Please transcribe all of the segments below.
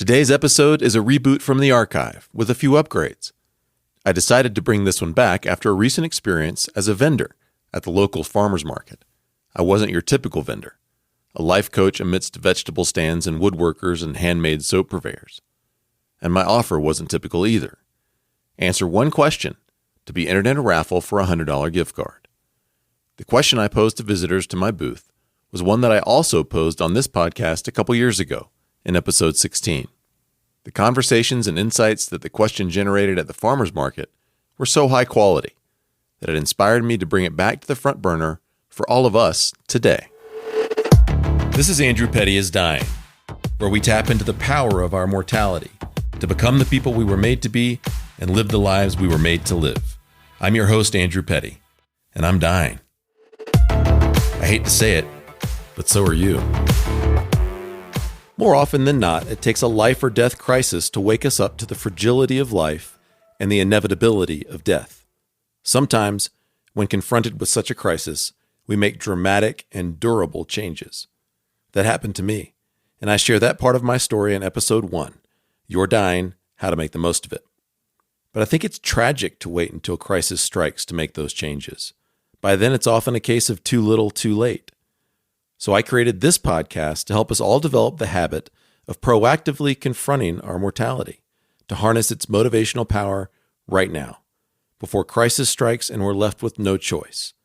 Today's episode is a reboot from the archive with a few upgrades. I decided to bring this one back after a recent experience as a vendor at the local farmer's market. I wasn't your typical vendor, a life coach amidst vegetable stands and woodworkers and handmade soap purveyors. And my offer wasn't typical either. Answer one question to be entered in a raffle for a $100 gift card. The question I posed to visitors to my booth was one that I also posed on this podcast a couple years ago in episode 16. The conversations and insights that the question generated at the farmer's market were so high quality that it inspired me to bring it back to the front burner for all of us today. This is Andrew Petty is Dying, where we tap into the power of our mortality to become the people we were made to be and live the lives we were made to live. I'm your host, Andrew Petty, and I'm dying. I hate to say it, but so are you. More often than not, it takes a life or death crisis to wake us up to the fragility of life and the inevitability of death. Sometimes, when confronted with such a crisis, we make dramatic and durable changes. That happened to me, and I share that part of my story in episode 1, You're Dying, How to Make the Most of It. But I think it's tragic to wait until crisis strikes to make those changes. By then, it's often a case of too little, too late. So I created this podcast to help us all develop the habit of proactively confronting our mortality, to harness its motivational power right now, before crisis strikes and we're left with no choice,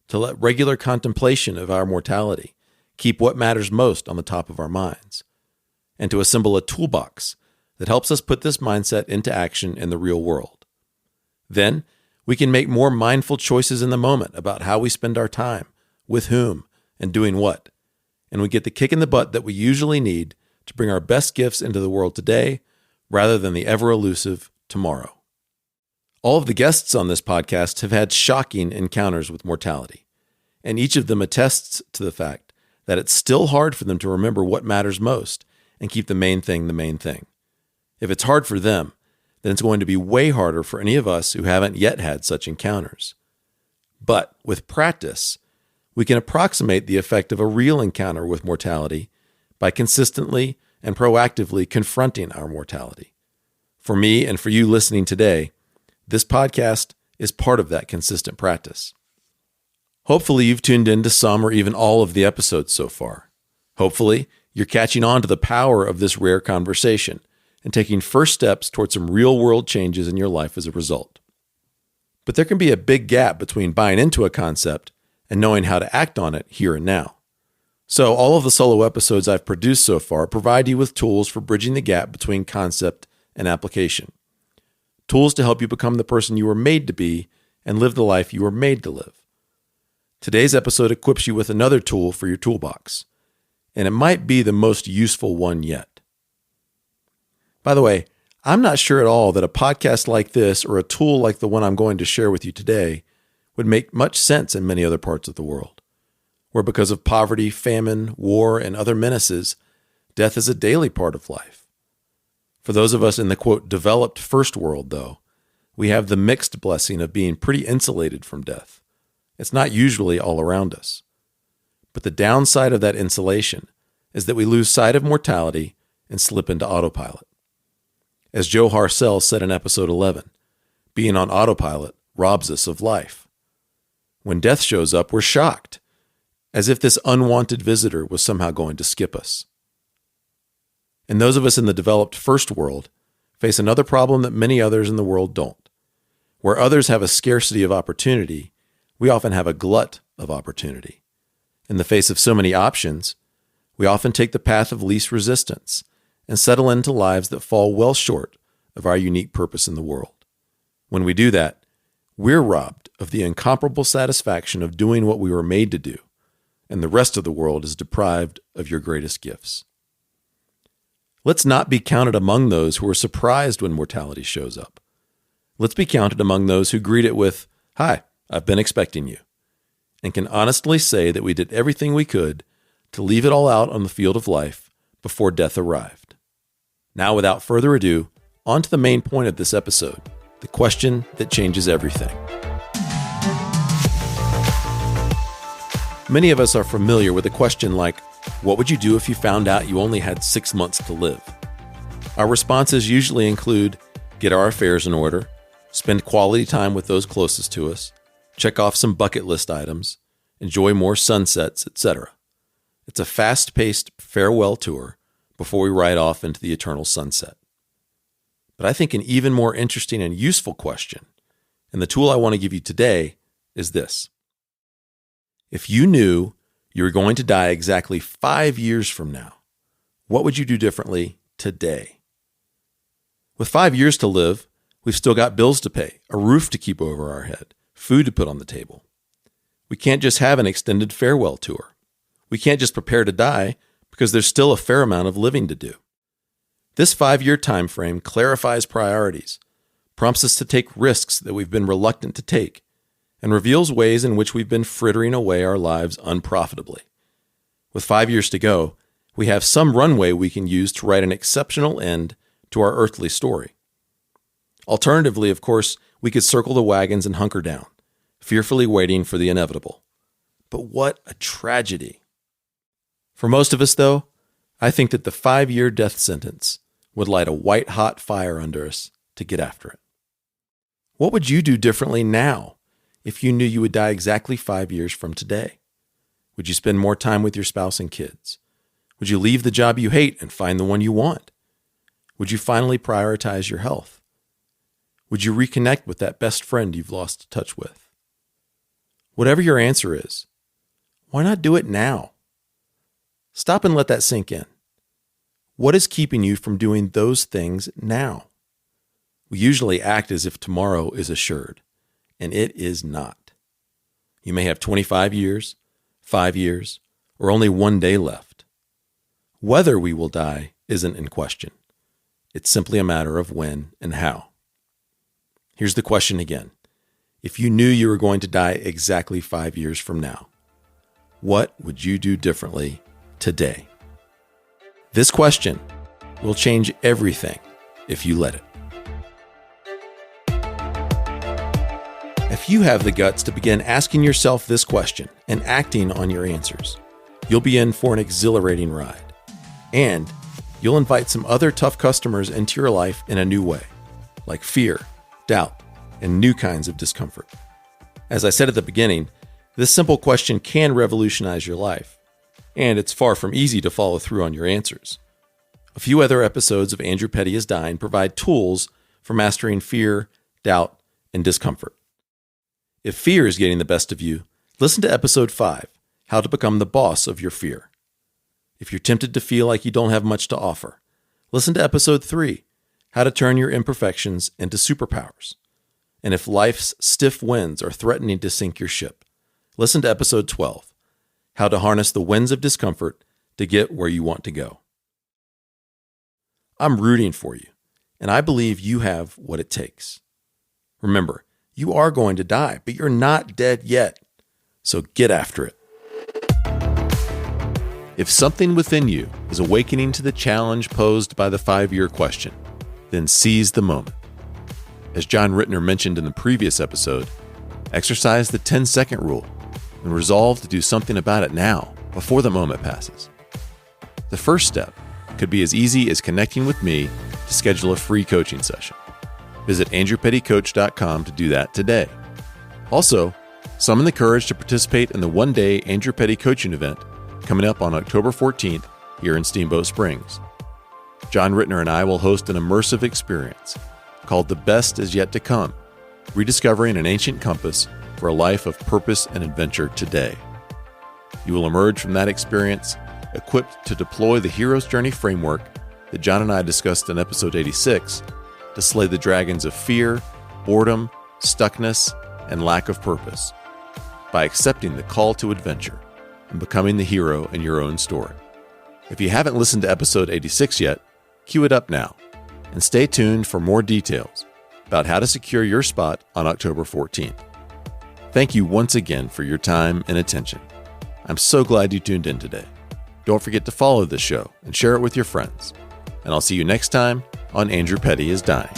to let regular contemplation of our mortality keep what matters most on the top of our minds, and to assemble a toolbox that helps us put this mindset into action in the real world. Then we can make more mindful choices in the moment about how we spend our time, with whom, and doing what, and we get the kick in the butt that we usually need to bring our best gifts into the world today rather than the ever-elusive tomorrow. All of the guests on this podcast have had shocking encounters with mortality, and each of them attests to the fact that it's still hard for them to remember what matters most and keep the main thing the main thing. If it's hard for them, then it's going to be way harder for any of us who haven't yet had such encounters. But with practice, we can approximate the effect of a real encounter with mortality by consistently and proactively confronting our mortality. For me and for you listening today, this podcast is part of that consistent practice. Hopefully you've tuned in to some or even all of the episodes so far. Hopefully you're catching on to the power of this rare conversation and taking first steps towards some real-world changes in your life as a result. But there can be a big gap between buying into a concept and knowing how to act on it here and now. So all of the solo episodes I've produced so far provide you with tools for bridging the gap between concept and application. Tools to help you become the person you were made to be and live the life you were made to live. Today's episode equips you with another tool for your toolbox, and it might be the most useful one yet. By the way, I'm not sure at all that a podcast like this or a tool like the one I'm going to share with you today would make much sense in many other parts of the world, where because of poverty, famine, war, and other menaces, death is a daily part of life. For those of us in the, quote, developed first world, though, we have the mixed blessing of being pretty insulated from death. It's not usually all around us. But the downside of that insulation is that we lose sight of mortality and slip into autopilot. As Joe Harcel said in episode 11, being on autopilot robs us of life. When death shows up, we're shocked, as if this unwanted visitor was somehow going to skip us. And those of us in the developed first world face another problem that many others in the world don't. Where others have a scarcity of opportunity, we often have a glut of opportunity. In the face of so many options, we often take the path of least resistance and settle into lives that fall well short of our unique purpose in the world. When we do that, we're robbed of the incomparable satisfaction of doing what we were made to do, and the rest of the world is deprived of your greatest gifts. Let's not be counted among those who are surprised when mortality shows up. Let's be counted among those who greet it with, "Hi, I've been expecting you," and can honestly say that we did everything we could to leave it all out on the field of life before death arrived. Now, without further ado, on to the main point of this episode, the question that changes everything. Many of us are familiar with a question like, what would you do if you found out you only had 6 months to live? Our responses usually include get our affairs in order, spend quality time with those closest to us, check off some bucket list items, enjoy more sunsets, etc. It's a fast-paced farewell tour before we ride off into the eternal sunset. But I think an even more interesting and useful question, and the tool I want to give you today, is this. If you knew you were going to die exactly 5 years from now, what would you do differently today? With 5 years to live, we've still got bills to pay, a roof to keep over our head, food to put on the table. We can't just have an extended farewell tour. We can't just prepare to die because there's still a fair amount of living to do. This 5-year time frame clarifies priorities, prompts us to take risks that we've been reluctant to take, and reveals ways in which we've been frittering away our lives unprofitably. With 5 years to go, we have some runway we can use to write an exceptional end to our earthly story. Alternatively, of course, we could circle the wagons and hunker down, fearfully waiting for the inevitable. But what a tragedy. For most of us, though, I think that the 5-year death sentence would light a white-hot fire under us to get after it. What would you do differently now if you knew you would die exactly 5 years from today? Would you spend more time with your spouse and kids? Would you leave the job you hate and find the one you want? Would you finally prioritize your health? Would you reconnect with that best friend you've lost touch with? Whatever your answer is, why not do it now? Stop and let that sink in. What is keeping you from doing those things now? We usually act as if tomorrow is assured, and it is not. You may have 25 years, 5 years, or only 1 day left. Whether we will die isn't in question. It's simply a matter of when and how. Here's the question again. If you knew you were going to die exactly 5 years from now, what would you do differently today? This question will change everything if you let it. If you have the guts to begin asking yourself this question and acting on your answers, you'll be in for an exhilarating ride. And you'll invite some other tough customers into your life in a new way, like fear, doubt, and new kinds of discomfort. As I said at the beginning, this simple question can revolutionize your life, and it's far from easy to follow through on your answers. A few other episodes of Andrew Petty is Dying provide tools for mastering fear, doubt, and discomfort. If fear is getting the best of you, listen to episode 5, How to Become the Boss of Your Fear. If you're tempted to feel like you don't have much to offer, listen to episode 3, How to Turn Your Imperfections into Superpowers. And if life's stiff winds are threatening to sink your ship, listen to episode 12, How to Harness the Winds of Discomfort to Get Where You Want to Go. I'm rooting for you, and I believe you have what it takes. Remember, you are going to die, but you're not dead yet, so get after it. If something within you is awakening to the challenge posed by the 5-year question, then seize the moment. As John Rittner mentioned in the previous episode, exercise the 10-second rule and resolve to do something about it now, before the moment passes. The first step could be as easy as connecting with me to schedule a free coaching session. Visit andrewpettycoach.com to do that today. Also, summon the courage to participate in the one-day Andrew Petty coaching event coming up on October 14th here in Steamboat Springs. John Rittner and I will host an immersive experience called The Best Is Yet to Come, rediscovering an ancient compass for a life of purpose and adventure today. You will emerge from that experience equipped to deploy the hero's journey framework that John and I discussed in episode 86 to slay the dragons of fear, boredom, stuckness, and lack of purpose by accepting the call to adventure and becoming the hero in your own story. If you haven't listened to episode 86 yet, cue it up now and stay tuned for more details about how to secure your spot on October 14th. Thank you once again for your time and attention. I'm so glad you tuned in today. Don't forget to follow this show and share it with your friends. And I'll see you next time on Andrew Petty is Dying.